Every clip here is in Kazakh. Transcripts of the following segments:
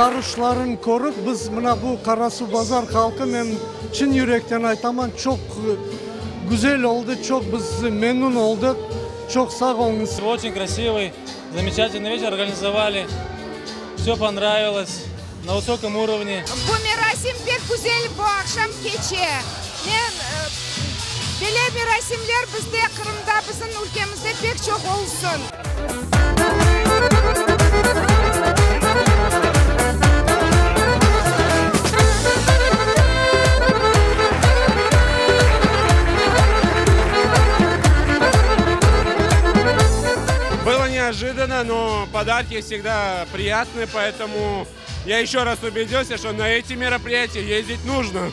жарышларын көріп, біз мына бұл Қарасу базар халқы, мен чын yürekten айтаман, çok güzel oldu, çok biz memnun olduk. Çok sağ olun. Очень красивый, замечательный вечер организовали. Все понравилось, на высоком уровне. Bu merasim pek güzel bu akşam keçi. Böyle merasimler bizde Kırım'da, bizim ülkemizde pek çok olsun. Было неожиданно, но подарки всегда приятны, поэтому я еще раз убедился, что на эти мероприятия ездить нужно.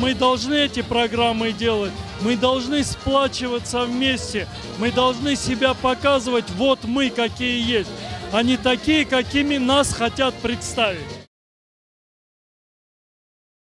Мы должны эти программы делать, мы должны сплачиваться вместе, мы должны себя показывать, вот мы какие есть, а не такие, какими нас хотят представить.